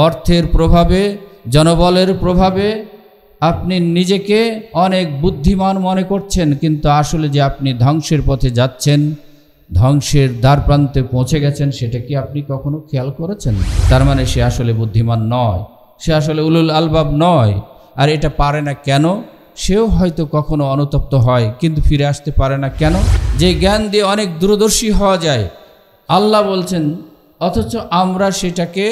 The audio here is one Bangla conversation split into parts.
অর্থের প্রভাবে, জনবলের প্রভাবে আপনি নিজেকে অনেক বুদ্ধিমান মনে করছেন, কিন্তু আসলে যে আপনি ধ্বংসের পথে যাচ্ছেন, ধ্বংসের দ্বারপ্রান্তে পৌঁছে গেছেন, সেটা কি আপনি কখনো খেয়াল করেছেন? তার মানে সে আসলে বুদ্ধিমান নয়, সে আসলে উলুল আলবাব নয়। আর এটা পারে না কেন? সেও হয়তো কখনো অনুতপ্ত হয়, কিন্তু ফিরে আসতে পারে না কেন? যে জ্ঞান দিয়ে অনেক দূরদর্শী হওয়া যায়, আল্লাহ বলছেন, অথচ আমরা সেটাকে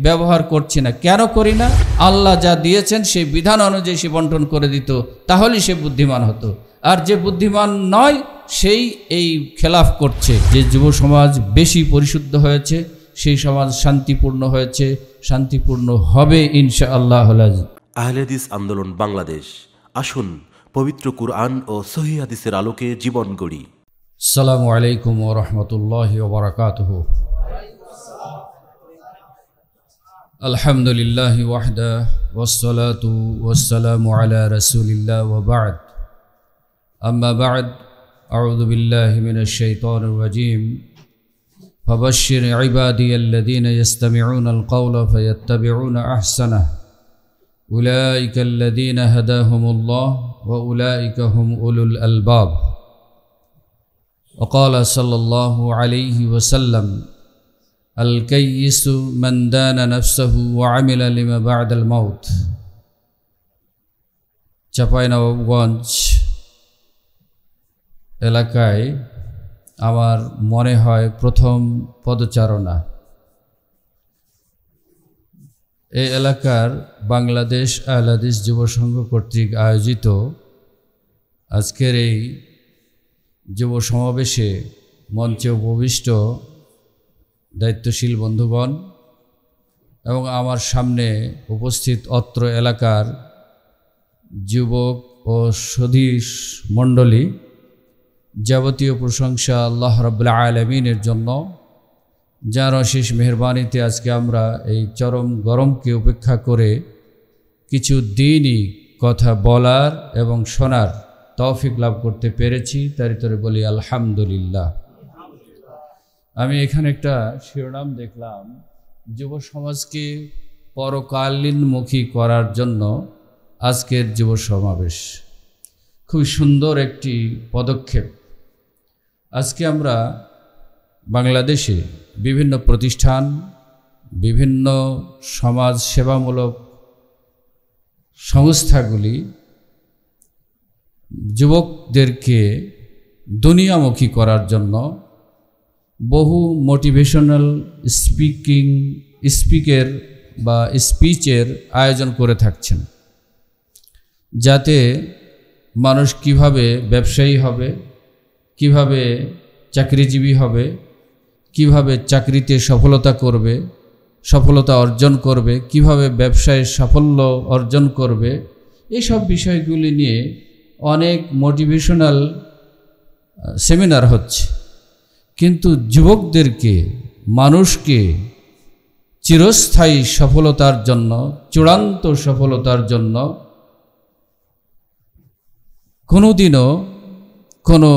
ব্যবহার করছি না। কেন করি না? আল্লাহ যা দিয়েছেন সেই বিধান অনুযায়ী সে বন্টন করে দিত, তাহলেই সে বুদ্ধিমান হতো। আর যে বুদ্ধিমান নয় সেই এই খেলাফ করছে। যে যুব সমাজ বেশি পরিশুদ্ধ হয়েছে, সেই সমাজ শান্তিপূর্ণ হয়েছে, শান্তিপূর্ণ হবে ইনশাআল্লাহ। আহলে হাদিস আন্দোলন বাংলাদেশ, আসুন পবিত্র কুরআন ও সহিহ হাদিসের আলোকে জীবন গড়ি। আসসালামু আলাইকুম ওয়া রাহমাতুল্লাহি ওয়া বারাকাতুহু। আলহামদুলিল্লাহি ওয়াহদা ওয়াসসালাতু ওয়াসসালামু আলা রাসূলিল্লাহ ওয়া বা'দ। আম্মা বা'দ, আউযু বিল্লাহি মিনাশ শাইতানির রাজীম। ফাবাশশির ইবাদিয়াল্লাযীনা ইসতামি'উনাল কাওলা ফায়াত্তাবি'উনা আহসানাহু উলাইকা আল্লাযীনা হাদাহুমুল্লাহ ওয়া উলাইকা হুম উলুল আলবাব। وقال صلى الله عليه وسلم الكيس من دان نفسه وعمل لما بعد الموت। চাঁপাইনবাবগঞ্জ এলাকায় আমার মনে হয় প্রথম পদচারণা। এই এলাকার বাংলাদেশ আহলে হাদিস যুব সংঘ কর্তৃক আয়োজিত আজকের এই যুব সমাবেশে মঞ্চে উপবিষ্ট দায়িত্বশীল বন্ধুগণ এবং আমার সামনে উপস্থিত অত্র এলাকার যুবক ও সদীশ মণ্ডলী, যাবতীয় প্রশংসা আল্লাহ রাব্বুল আলামিনের জন্য, যার অশেষ মেহেরবানিতে আজকে আমরা এই চরম গরমকে উপেক্ষা করে কিছু দিনই কথা বলার এবং শোনার তৌফিক লাভ করতে পেরেছি। তার ভিতরে বলি আলহামদুলিল্লাহ। আমি এখানে একটা শিরোনাম দেখলাম, যুব সমাজকে পরকালীনমুখী করার জন্য আজকের যুব সমাবেশ। খুব সুন্দর একটি পদক্ষেপ। আজকে আমরা বাংলাদেশে বিভিন্ন প্রতিষ্ঠান, বিভিন্ন সমাজ সেবামূলক সংস্থাগুলি যুবকদেরকে দুনিয়ামুখী করার জন্য বহু মোটিভেশনাল স্পিচের আয়োজন করে থাকছেন, যাতে মানুষ কিভাবে ব্যবসায়ী হবে, কিভাবে চাকরিজীবী হবে, কিভাবে চাকরিতে সফলতা অর্জন করবে, কিভাবে ব্যবসায় সাফল্য অর্জন করবে, এইসব বিষয়গুলি নিয়ে অনেক মোটিভেশনাল সেমিনার হচ্ছে। কিন্তু যুবকদেরকে, মানুষকে চিরস্থায়ী সফলতার জন্য, চূড়ান্ত সফলতার জন্য কোনোদিনও কোনো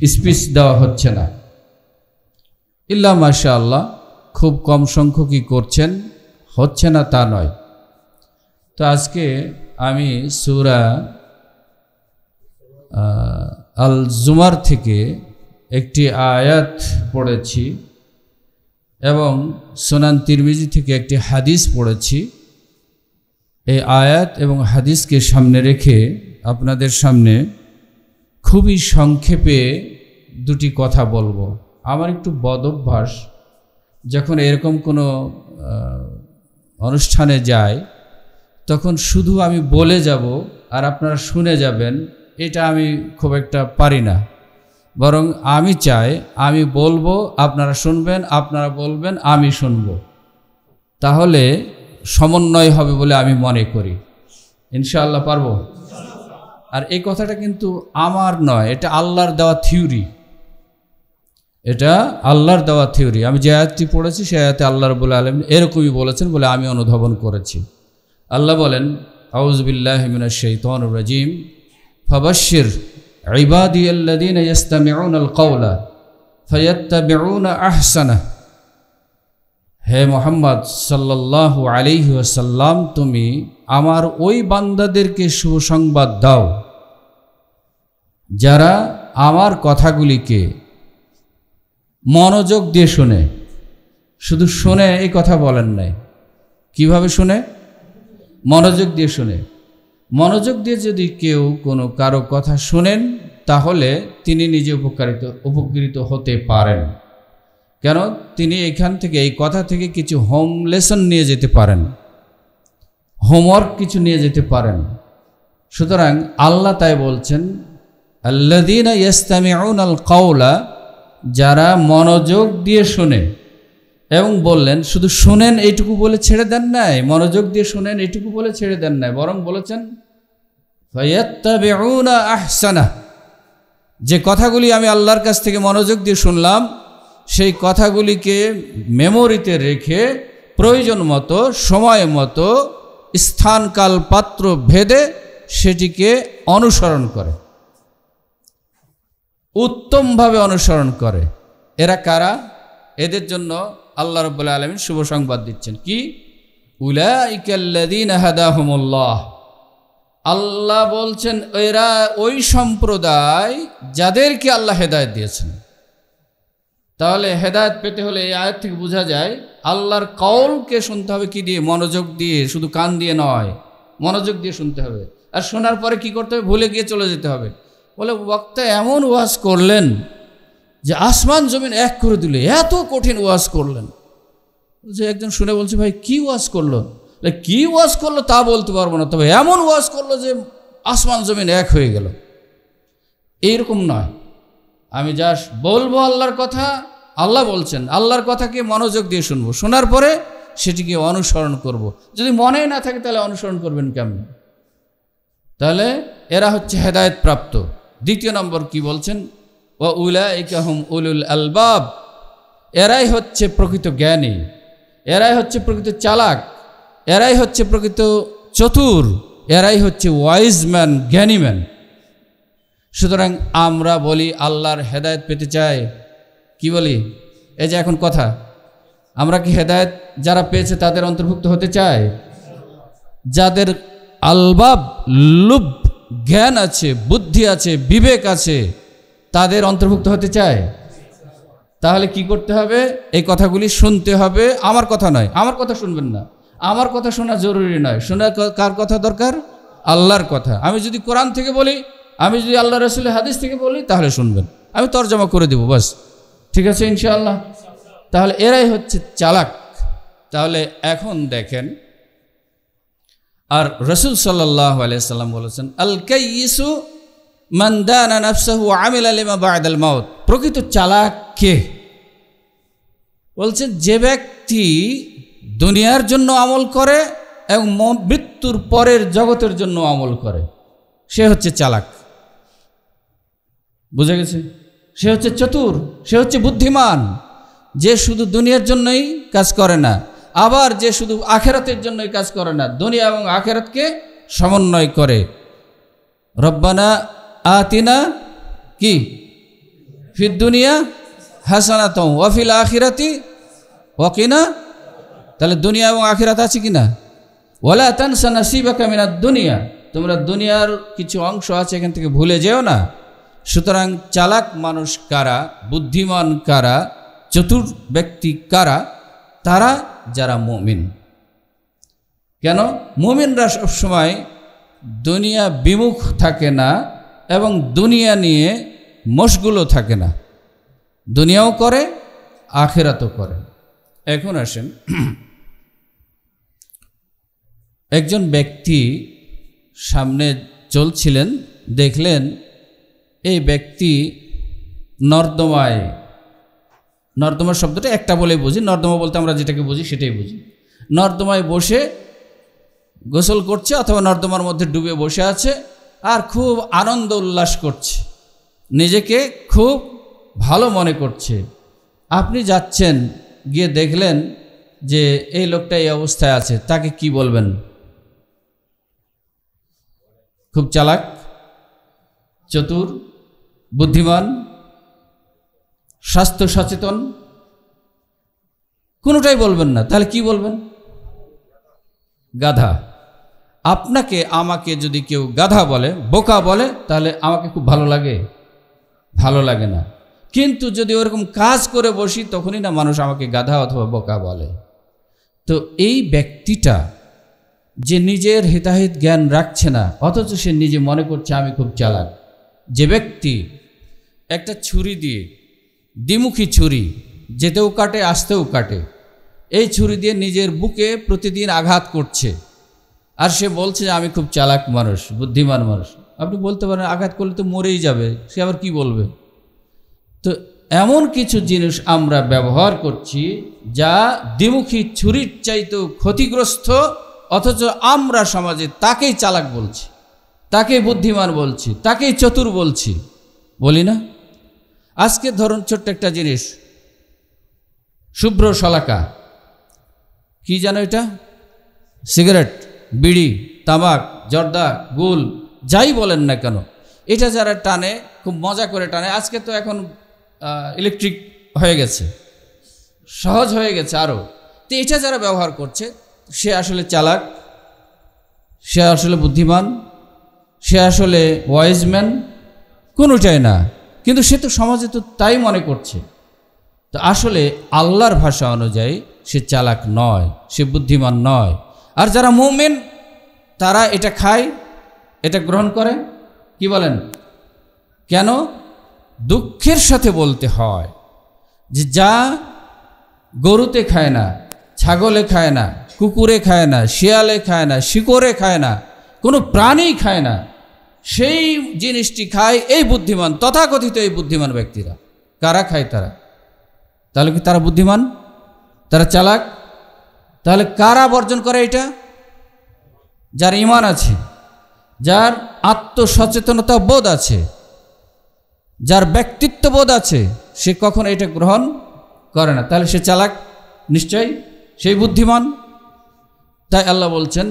স্পিচ দেওয়া হচ্ছে না। ইল্লা মাশাআল্লাহ, খুব কম সংখ্যকই করছেন, হচ্ছে না তা নয়। তো আজকে আমি সূরা আল জুমার থেকে একটি আয়াত পড়েছি এবং সুনান তিরমিজি থেকে একটি হাদিস পড়েছি। এই আয়াত এবং হাদিসকে সামনে রেখে আপনাদের সামনে খুবই সংক্ষেপে দুটি কথা বলবো। আমার একটু বদ অভ্যাস, যখন এরকম কোনো অনুষ্ঠানে যাই তখন শুধু আমি বলে যাব আর আপনারা শুনে যাবেন, এটা আমি খুব একটা পারি না। বরং আমি চাই আমি বলবো, আপনারা শুনবেন, আপনারা বলবেন, আমি শুনব, তাহলে সমন্বয় হবে বলে আমি মনে করি। ইনশাআল্লাহ পারবো। আর এই কথাটা কিন্তু আমার নয়, এটা আল্লাহর দেওয়া থিওরি, এটা আল্লাহর দেওয়া থিওরি। আমি যে আয়াতটি পড়েছি সেই আয়াতে আল্লাহ রাব্বুল আলামিন এরকমই বলেছেন বলে আমি অনুধাবন করেছি। আল্লাহ বলেন, আউযু বিল্লাহি মিনাশ শাইতানির রাজীম, ফাবাশশির ইবাদিয়াল্লাযীনা ইসতামিউনাল কাওলা ফায়াত্তাবিউনা আহসানাহু হে মুহাম্মদ সাল্লাল্লাহু আলাইহি ওয়াসাল্লাম, তুমি আমার ওই বান্দাদেরকে সুসংবাদ দাও যারা আমার কথাগুলিকে মনোযোগ দিয়ে শুনে। শুধু শুনে এই কথা বলেন নাই, কিভাবে শুনে? মনোযোগ দিয়ে শুনে। মনোযোগ দিয়ে যদি কেউ কোনো কারো কথা শুনেন তাহলে তিনি নিজে উপকৃত হতে পারেন। কেন? তিনি এখান থেকে, এই কথা থেকে কিছু হোম লেসন নিয়ে যেতে পারেন, হোমওয়ার্ক কিছু নিয়ে যেতে পারেন। সুতরাং আল্লাহ তাই বলছেন, আল্লাযীনা ইয়াস্তামিউনাল কাওলা, যারা মনোযোগ দিয়ে শোনে। এবং বললেন শুধু শুনেন এইটুকু বলে ছেড়ে দেন নাই, মনোযোগ দিয়ে শুনেন এইটুকু বলে ছেড়ে দেন নাই, বরং বলেছেন ফায়াত্তাবিউনা আহসানা, যে কথাগুলি আমি আল্লাহর কাছ থেকে মনোযোগ দিয়ে শুনলাম সেই কথাগুলিকে মেমোরিতে রেখে প্রয়োজন মতো, সময় মতো, স্থান কাল পাত্র ভেদে সেটিকে অনুসরণ করে, উত্তমভাবে অনুসরণ করে। এরা কারা? এদের জন্য আল্লাহ রাব্বুল আলামিন শুভ সংবাদ দিচ্ছেন। কি? উলাইকাল্লাযীনা হাদাহুমুল্লাহ, আল্লাহ বলছেন এরা ওই সম্প্রদায় যাদেরকে আল্লাহ হেদায়েত দিয়েছেন। তাহলে হেদায়েত পেতে হলে এই আয়াত থেকে বোঝা যায় আল্লাহর কওলকে শুনতে হবে কি দিয়ে? মনোযোগ দিয়ে, শুধু কান দিয়ে নয়, মনোযোগ দিয়ে শুনতে হবে। আর শোনার পরে কি করতে হবে? ভুলে গিয়ে চলে যেতে হবে। বলে বক্তা এমন ওয়াজ করলেন যে আসমান জমিন এক করে দিলে, এত কঠিন ওয়াজ করলেন যে একজন শুনে বলছে, ভাই কি ওয়াজ করলো? কি ওয়াজ করলো তা বলতে পারবো না, তবে এমন ওয়াজ করলো যে আসমান জমিন এক হয়ে গেল। এইরকম নয়। আমি যা বলবো আল্লাহর কথা, আল্লাহ বলছেন, আল্লাহর কথাকে মনোযোগ দিয়ে শুনবো, শোনার পরে সেটিকে অনুসরণ করব। যদি মনে না থাকে তাহলে অনুসরণ করবেন কেমন? তাহলে এরা হচ্ছে হেদায়েত প্রাপ্ত। দ্বিতীয় নম্বর কি বলছেন? ওয়া উলাইকা হুম উলুল আলবাব, এরাই হচ্ছে প্রকৃত জ্ঞানী, এরাই হচ্ছে প্রকৃত চালাক, এরাই হচ্ছে প্রকৃত চতুর, এরাই হচ্ছে ওয়াইজ ম্যান, জ্ঞানী ম্যান। সুতরাং আমরা বলি আল্লাহর হেদায়েত পেতে চাই, কি বলি? এই যে এখন কথা, আমরা কি হেদায়েত যারা পেয়েছে তাদের অন্তর্ভুক্ত হতে চাই? যাদের আলবাব, লুব, জ্ঞান আছে, বুদ্ধি আছে, বিবেক আছে, তাদের অন্তর্ভুক্ত হতে চায়। তাহলে কি করতে হবে? এই কথাগুলি শুনতে হবে। আমার কথা নয়, আমার কথা শুনবেন না, আমার কথা শোনা জরুরি নয়। শোনা কার কথা দরকার? আল্লাহর কথা। আমি যদি কোরআন থেকে বলি, আমি যদি আল্লাহ রাসূলের হাদিস থেকে বলি, তাহলে শুনবেন, আমি তরজমা করে দেব, বাস। ঠিক আছে ইনশাআল্লাহ? তাহলে এরাই হচ্ছে চালাক। তাহলে এখন দেখেন, আর রাসূল সাল্লাল্লাহু আলাইহি সাল্লাম বলেছেন, আল কাইয়িসু মান দানা নাফসাহু ওয়া আমিলা লিমা বা'দাল মাউত। প্রকৃত চালাক কে? বলছেন যে ব্যক্তি দুনিয়ার জন্য আমল করে এবং মৃত্যুর পরের জগতের জন্য আমল করে, সে হচ্ছে চালাক। বুঝা গেছে? সে হচ্ছে চতুর, সে হচ্ছে বুদ্ধিমান। যে শুধু দুনিয়ার জন্যই কাজ করে না, আবার যে শুধু আখেরাতের জন্যই কাজ করে না, দুনিয়া এবং আখেরাতকে সমন্বয় করে। রব্বানা আতিনা কি ফিদ দুনিয়া হাসানাতুন ওয়া ফিল আখিরাতি ওয়া কিনা। তাহলে দুনিয়া এবং আখিরাত আছে কিনা? ওয়ালা তানসা নাসিবাকা মিনাদ দুনিয়া, তোমরা দুনিয়ার কিছু অংশ আছে এখান থেকে ভুলে যেও না। সুতরাং চালাক মানুষ কারা, বুদ্ধিমান কারা, চতুর ব্যক্তি কারা? তারা যারা মুমিন। কেন? মুমিনরা সবসময় দুনিয়া বিমুখ থাকে না এবং দুনিয়া নিয়ে মশগুলও থাকে না, দুনিয়াও করে আখিরাতও করে। এখন আসেন, একজন ব্যক্তি সামনে চলছিলেন, দেখলেন এই ব্যক্তি নর্দমায়, নর্দমা শব্দটা একটা বলে বুঝি, নর্দমা বলতে আমরা যেটাকে বুঝি সেটাই বুঝি, নর্দমায় বসে গোসল করছে অথবা নর্দমার মধ্যে ডুবে বসে আছে আর খুব আনন্দ উল্লাস করছে, নিজেকে খুব ভালো মনে করছে। আপনি যাচ্ছেন, গিয়ে দেখলেন যে এই লোকটা এই অবস্থায় আছে, তাকে কি বলবেন? খুব চালাক, চতুর, বুদ্ধিমান, স্বাস্থ্য সচেতন, কোনোটাই বলবেন না। তাহলে কি বলবেন? গাধা। আপনাকে আমাকে যদি কেউ গাধা বলে, বোকা বলে, তাহলে আমাকে খুব ভালো লাগে? ভালো লাগে না। কিন্তু যদি ওরকম কাজ করে বসি, তখনই না মানুষ আমাকে গাধা অথবা বোকা বলে। তো এই ব্যক্তিটা যে নিজের হিতাহিত জ্ঞান রাখছে না, অথচ সে নিজে মনে করছে আমি খুব চালাক। যে ব্যক্তি একটা ছুরি দিয়ে, দ্বিমুখী ছুরি, যেতেও কাটে আসতেও কাটে, এই ছুরি দিয়ে নিজের বুকে প্রতিদিন আঘাত করছে, আর সে বলছে যে আমি খুব চালাক মানুষ, বুদ্ধিমান মানুষ। আপনি বলতে পারেন আঘাত করলে তো মরেই যাবে, সে আবার কি বলবে? তো এমন কিছু জিনিস আমরা ব্যবহার করছি যা দ্বিমুখী ছুরির চাইতেও ক্ষতিগ্রস্ত, অথচ আমরা সমাজে তাকেই চালাক বলছি, তাকেই বুদ্ধিমান বলছি, তাকেই চতুর বলছি, বলি না? আজকে ধরুন ছোট্ট একটা জিনিস, শুভ্র শলাকা, কি জানো এটা? সিগারেট, বিড়ি, তামাক, জর্দা, গুল, যাই বলেন না কেন, এটা যারা টানে খুব মজা করে টানে। আজকে তো এখন ইলেকট্রিক হয়ে গেছে, সহজ হয়ে গেছে আরও। তো এটা যারা ব্যবহার করছে, সে আসলে চালাক, সে আসলে বুদ্ধিমান, সে আসলে ওয়াইজম্যান? কোনোটাই না। কিন্তু সে তো সমাজে তো তাই মনে করছে। তো আসলে আল্লাহর ভাষা অনুযায়ী সে চালাক নয়, সে বুদ্ধিমান নয়। আর যারা মুমিন তারা এটা খায়, এটা গ্রহণ করে। কি বলেন? কেন? দুঃখের সাথে বলতে হয় যে যা গরুতে খায় না, ছাগলে খায় না, কুকুরে খায় না, শিয়ালে খায় না, শিকড়ে খায় না, কোনো প্রাণী খায় না, সেই জিনিসটি খায় এই বুদ্ধিমান, তথাকথিত এই বুদ্ধিমান ব্যক্তিরা। কারা খায়? তারা। তাহলে কি তারা বুদ্ধিমান? তারা চালাক? তাহলে কারা বর্জন করে এটা? যার ঈমান আছে, যার আত্মসচেতনতা বোধ আছে, যার ব্যক্তিত্ব বোধ আছে, সে কখনো এটা গ্রহণ করে না। তাহলে সে চালাক নিশ্চয়ই, সেই বুদ্ধিমান। তাই আল্লাহ বলছেন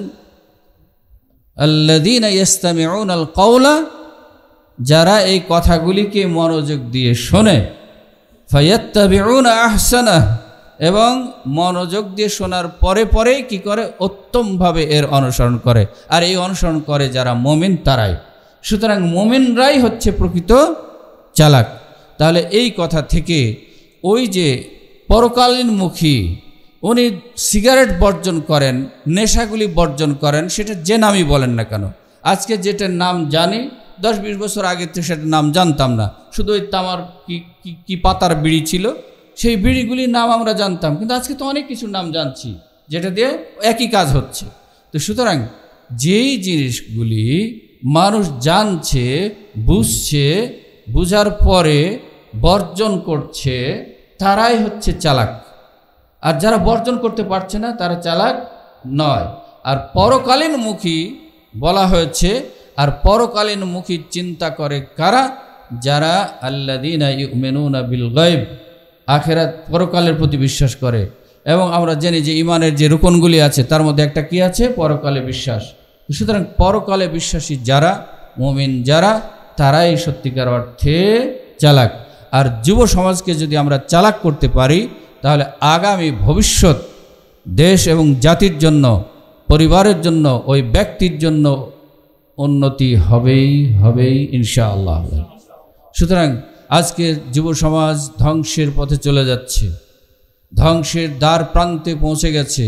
আল্লাযীনা ইসতামিউনাল কওলা, যারা এই কথাগুলিকে মনোযোগ দিয়ে শোনে, ফায়াত্তাবিউনা আহসানাহ, এবং মনোযোগ দিয়ে শোনার পরে পরে কি করে? উত্তমভাবে এর অনুসরণ করে। আর এই অনুসরণ করে যারা মুমিন, তারাই। সুতরাং মুমিনরাই হচ্ছে প্রকৃত চালাক। তাহলে এই কথা থেকে ওই যে পরকালীনমুখী, উনি সিগারেট বর্জন করেন, নেশাগুলি বর্জন করেন, সেটা যে নামই বলেন না কেন। আজকে যেটার নাম জানি, 10-20 বছর আগে তো সেটার নাম জানতাম না। শুধু ওই তামার কি পাতার বিড়ি ছিল, সেই বিড়িগুলির নাম আমরা জানতাম। কিন্তু আজকে তো অনেক কিছুর নাম জানছি, যেটা দিয়ে একই কাজ হচ্ছে। তো সুতরাং যেই জিনিসগুলি মানুষ জানছে, বুঝছে, বুঝার পরে বর্জন করছে, তারাই হচ্ছে চালাক। আর যারা বর্জন করতে পারছে না, তারা চালাক নয়। আর পরকালীনমুখী বলা হয়েছে, আর পরকালীনমুখী চিন্তা করে কারা? যারা আল্লাযীনা ইউমিনুনা বিল গায়ব, আখিরাত পরকালের প্রতি বিশ্বাস করে। এবং আমরা জানি যে ইমানের যে রুকনগুলি আছে, তার মধ্যে একটা কি আছে? পরকালে বিশ্বাস। সুতরাং পরকালে বিশ্বাসী যারা, মুমিন যারা, তারাই সত্যিকার অর্থে চালাক। আর যুব সমাজকে যদি আমরা চালাক করতে পারি, তাহলে আগামী ভবিষ্যৎ দেশ এবং জাতির জন্য, পরিবারের জন্য, ওই ব্যক্তির জন্য উন্নতি হবেই হবেই ইনশাআল্লাহ। সুতরাং আজকে যুব সমাজ ধ্বংসের পথে চলে যাচ্ছে, ধ্বংসের দ্বার প্রান্তে পৌঁছে গেছে,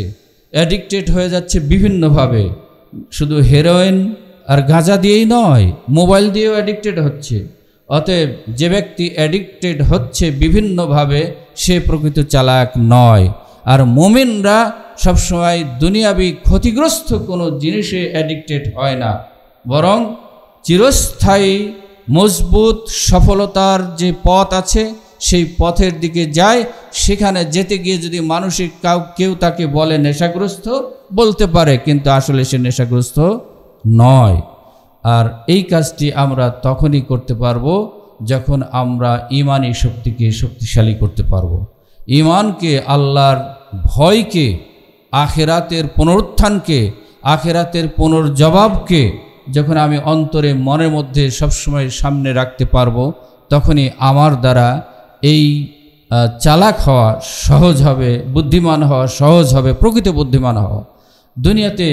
অ্যাডিক্টেড হয়ে যাচ্ছে বিভিন্নভাবে। শুধু হেরোইন আর গাঁজা দিয়েই নয়, মোবাইল দিয়েও অ্যাডিক্টেড হচ্ছে। অতএব যে ব্যক্তি অ্যাডিক্টেড হচ্ছে বিভিন্নভাবে, সে প্রকৃত চালাক নয়। আর মুমিনরা সবসময় দুনিয়াবি ক্ষতিগ্রস্ত কোনো জিনিসে অ্যাডিক্টেড হয় না, বরং চিরস্থায়ী মজবুত সফলতার যে পথ আছে, সেই পথের দিকে যায়। সেখানে যেতে গিয়ে যদি মানসিক কেউ তাকে বলে নেশাগ্রস্ত, বলতে পারে, কিন্তু আসলে সে নেশাগ্রস্ত নয়। আর এই কাজটি আমরা তখনই করতে পারবো যখন আমরা ঈমানী শক্তিকে শক্তিশালী করতে পারবো। ঈমানকে, আল্লাহর ভয়কে, আখিরাতের পুনরুত্থানকে, আখিরাতের পুনর্জবাবকে যখন আমি অন্তরে, মনের মধ্যে সবসময় সামনে রাখতে পারবো, তখনই আমার দ্বারা এই চালাক হওয়া সহজ হবে, বুদ্ধিমান হওয়া সহজ হবে, প্রকৃত বুদ্ধিমান হওয়া। দুনিয়াতে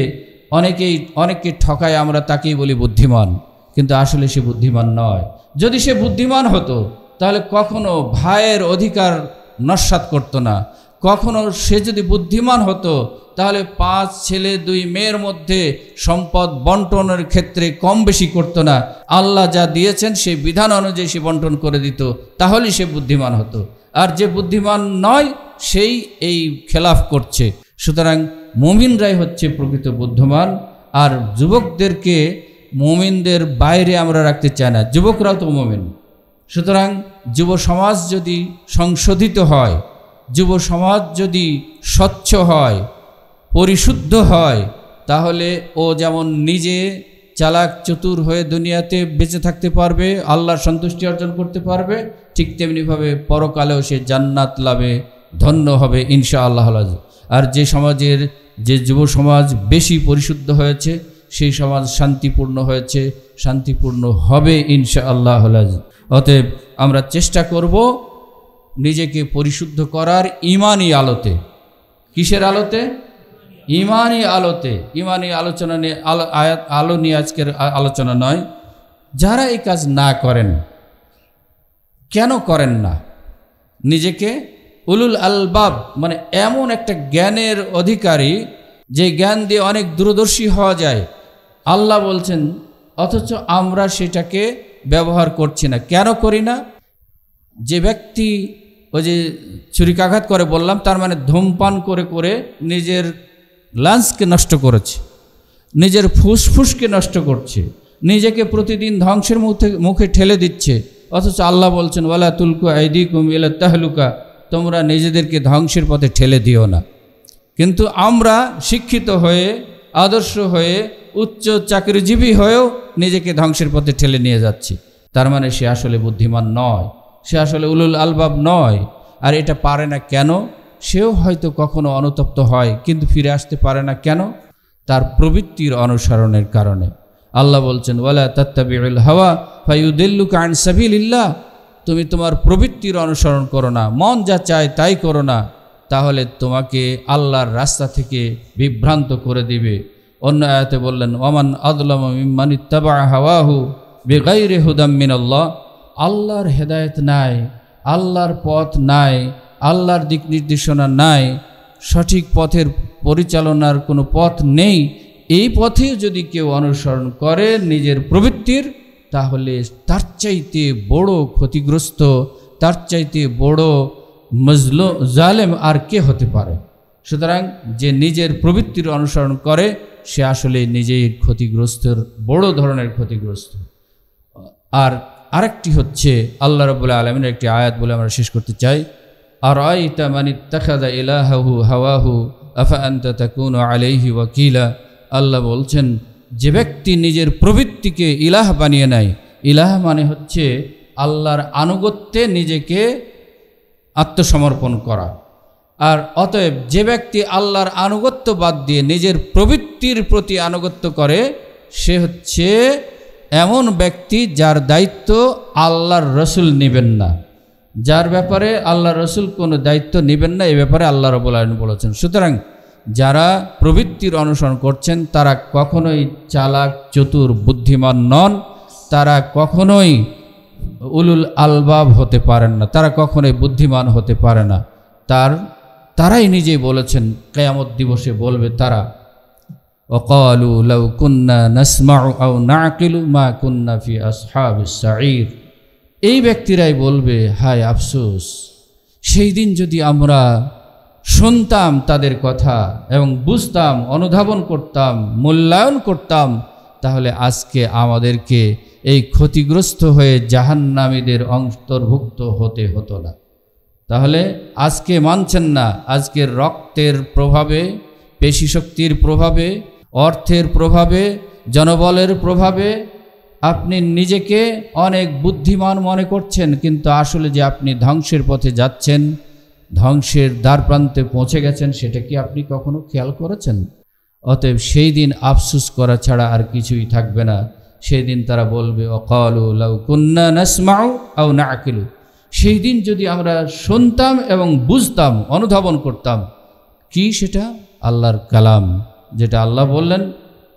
অনেককে ঠকায়, আমরা তাকেই বলি বুদ্ধিমান, কিন্তু আসলে সে বুদ্ধিমান নয়। যদি সে বুদ্ধিমান হতো তাহলে কখনো ভাইয়ের অধিকার নস্যাৎ করতো না। কখনো সে যদি বুদ্ধিমান হতো তাহলে 5 ছেলে 2 মেয়ের মধ্যে সম্পদ বন্টনের ক্ষেত্রে কম বেশি করতো না। আল্লাহ যা দিয়েছেন সেই বিধান অনুযায়ী সে বন্টন করে দিত, তাহলেই সে বুদ্ধিমান হতো। আর যে বুদ্ধিমান নয় সেই এই খেলাফ করছে। সুতরাং মুমিনরাই হচ্ছে প্রকৃত বুদ্ধিমান। আর যুবকদেরকে মুমিনদের বাইরে আমরা রাখতে চাই না, যুবকরাও তো মুমিন। সুতরাং যুব সমাজ যদি সংশোধিত হয়, যুব সমাজ যদি স্বচ্ছ হয়, পরিশুদ্ধ হয়, তাহলে ও যেমন নিজে চালাক চতুর হয়ে দুনিয়াতে বেঁচে থাকতে পারবে, আল্লাহর সন্তুষ্টি অর্জন করতে পারবে, ঠিক তেমনিভাবে পরকালেও সে জান্নাত লাভে ধন্য হবে ইনশাআল্লাহ। আর যে সমাজের যে যুব সমাজ বেশি পরিশুদ্ধ হয়েছে সেই সমাজ শান্তিপূর্ণ হয়েছে, শান্তিপূর্ণ হবে ইনশাআল্লাহ। অতএব আমরা চেষ্টা করব নিজেকে পরিশুদ্ধ করার ঈমানি আলোতে। কিসের আলোতে? ঈমানি আলোতে। ঈমানি আলোচনা নিয়ে আলো নিয়ে আজকের আলোচনা নয়। যারা এই কাজ না করেন, কেন করেন না? নিজেকে উলুল আলবাব মানে এমন একটা জ্ঞানের অধিকারী যে জ্ঞান দিয়ে অনেক দূরদর্শী হওয়া যায় আল্লাহ বলছেন, অথচ আমরা সেটাকে ব্যবহার করছি না। কেন করি না? যে ব্যক্তি ওই যে ছুরিকাঘাত করে বললাম, তার মানে ধূমপান করে করে নিজের লাঞ্চকে নষ্ট করেছে, নিজের ফুসফুসকে নষ্ট করছে, নিজেকে প্রতিদিন ধ্বংসের মুখে ঠেলে দিচ্ছে। অথচ আল্লাহ বলছেন, ওয়ালা তুলকু আইদিকুম ইলা তাহলুকা, তোমরা নিজেদেরকে ধ্বংসের পথে ঠেলে দিও না। কিন্তু আমরা শিক্ষিত হয়ে, আদর্শ হয়ে, উচ্চ চাকরিজীবী হয়েও নিজেকে ধ্বংসের পথে ঠেলে নিয়ে যাচ্ছি। তার মানে সে আসলে বুদ্ধিমান নয়, সে আসলে উলুল আলবাব নয়। আর এটা পারে না কেন? সেও হয়তো কখনো অনুতপ্ত হয়, কিন্তু ফিরে আসতে পারে না কেন? তার প্রবৃত্তির অনুসরণের কারণে। আল্লাহ বলছেন, ওয়ালা তাত্তাবিউল হাওয়া ফায়ুদিল্লুকা আন সাবিলিল্লাহ, তুমি তোমার প্রবৃত্তির অনুসরণ করো না, মন যা চায় তাই করো না, তাহলে তোমাকে আল্লাহর রাস্তা থেকে বিভ্রান্ত করে দিবে। অন্য আয়াতে বললেন, ওয়ামান আযলামু মিম্মান ইত্তাবা হাওয়াহু বিগাইরি হুদাম মিনাল্লাহ, আল্লাহর হেদায়েত নাই, আল্লাহর পথ নাই, আল্লাহর দিক নির্দেশনা নাই, সঠিক পথের পরিচালনার কোনো পথ নেই, এই পথে যদি কেউ অনুসরণ করে নিজের প্রবৃত্তির, তাহলে তার চাইতে বড় ক্ষতিগ্রস্ত, তার চাইতে বড় জালেম আর কে হতে পারে? সুতরাং যে নিজের প্রবৃত্তির অনুসরণ করে সে আসলে নিজেই ক্ষতিগ্রস্তের বড় ধরনের ক্ষতিগ্রস্ত। আর আরেকটি হচ্ছে আল্লাহ রাব্বুল আলামিনের একটি আয়াত বলে আমরা শেষ করতে চাই, আরাইতা মান ইত্তাখাযা ইলাহাহু হাওয়াহু আফা আনতা তাকুনু আলাইহি ওয়াকিলা। আল্লাহ বলছেন, যে ব্যক্তি নিজের প্রবৃত্তিকে ইলাহ বানিয়ে নেয়, ইলাহ মানে হচ্ছে আল্লাহর আনুগত্যে নিজেকে আত্মসমর্পণ করা। আর অতএব যে ব্যক্তি আল্লাহর আনুগত্য বাদ দিয়ে নিজের প্রবৃত্তির প্রতি আনুগত্য করে, সে হচ্ছে এমন ব্যক্তি যার দায়িত্ব আল্লাহর রসুল নেবেন না, যার ব্যাপারে আল্লাহর রসুল কোনো দায়িত্ব নেবেন না, এই ব্যাপারে আল্লাহ রাব্বুল আলামিন বলেছেন। সুতরাং যারা প্রবৃত্তির অনুসরণ করছেন তারা কখনোই চালাক চতুর বুদ্ধিমান নন, তারা কখনোই উলুল আলবাব হতে পারেন না, তারা কখনোই বুদ্ধিমান হতে পারে না। তারাই নিজেই বলেছেন, কিয়ামত দিবসে বলবে তারা, ওয়াকালু লাউ কুন্না নাসমাউ আও নাকিলু মা কুন্না ফি আসহাবিস সাঈর। এই ব্যক্তিরাই বলবে, হায় আফসোস, সেই দিন যদি আমরা শুনতাম তাদের কথা এবং বুঝতাম, অনুধাবন করতাম, মূল্যায়ন করতাম, তাহলে আজকে আমাদেরকে এই ক্ষতিগ্রস্ত হয়ে জাহান্নামীদের অন্তর্ভুক্ত হতে হতো না। তাহলে আজকে মানছেন না, আজকের রক্তের প্রভাবে, পেশিশক্তির প্রভাবে, অর্থের প্রভাবে, জনবলের প্রভাবে আপনি নিজেকে অনেক বুদ্ধিমান মনে করছেন, কিন্তু আসলে যে আপনি ধ্বংসের পথে যাচ্ছেন, ধ্বংসের দ্বার প্রান্তে পৌঁছে গেছেন, সেটা কি আপনি কখনো খেয়াল করেছেন? অতএব সেই দিন আফসোস করা ছাড়া আর কিছুই থাকবে না। সেই দিন তারা বলবে, ওয়াকালু লাউ কুন্না নাসমাউ আও নাকিলু, সেই দিন যদি আমরা শুনতাম এবং বুঝতাম, অনুধাবন করতাম, কি সেটা? আল্লাহর কালাম, যেটা আল্লাহ বললেন,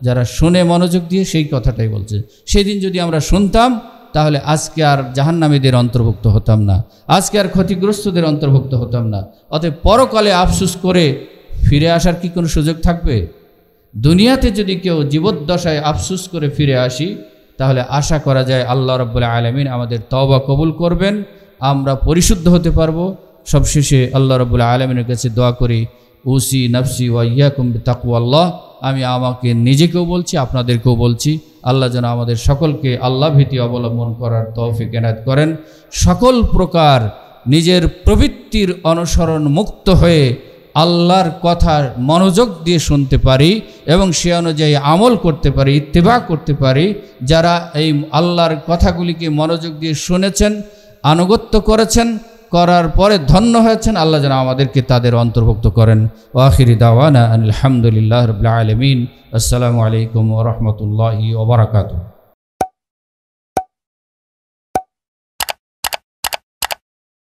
যারা শুনে মনোযোগ দিয়ে সেই কথাটাই বলছে। সেই দিন যদি আমরা শুনতাম, তাহলে আজকে আর জাহান্নামীদের অন্তর্ভুক্ত হতাম না, আজকে আর ক্ষতিগ্রস্তদের অন্তর্ভুক্ত হতাম না। অতএব পরকালে আফসোস করে ফিরে আসার কি কোনো সুযোগ থাকবে? দুনিয়াতে যদি কেউ জীবদ্দশায় আফসোস করে ফিরে আসি, তাহলে আশা করা যায় আল্লাহ রাব্বুল আলামিন আমাদের তওবা কবুল করবেন, আমরা পরিশুদ্ধ হতে পারবো। সবশেষে আল্লাহ রাব্বুল আলামিনের কাছে দোয়া করি, উসি নাফসি ওয়া ইয়াকুম বিতাকওয়াল্লাহ। আমি আমাকে নিজেকেও বলছি, আপনাদেরকেও বলছি, আল্লাহ যেন আমাদের সকলকে আল্লাহ ভীতি অবলম্বন করার তৌফিক এনায়েত করেন। সকল প্রকার নিজের প্রবৃত্তির অনুসরণ মুক্ত হয়ে আল্লাহর কথা মনোযোগ দিয়ে শুনতে পারি এবং সে অনুযায়ী আমল করতে পারি, ইত্তেবা করতে পারি। যারা এই আল্লাহর কথাগুলিকে মনোযোগ দিয়ে শুনেছেন, আনুগত্য করেছেন, করার পরে ধন্য হয়েছেন, আল্লাহ যেন আমাদেরকে তাদের অন্তর্ভুক্ত করেন। ওয়া আখিরি দাওয়ানা আলহামদুলিল্লাহি রাব্বিল আলামিন। আসসালামু আলাইকুম ওয়া রাহমাতুল্লাহি ওয়া বারাকাতুহু।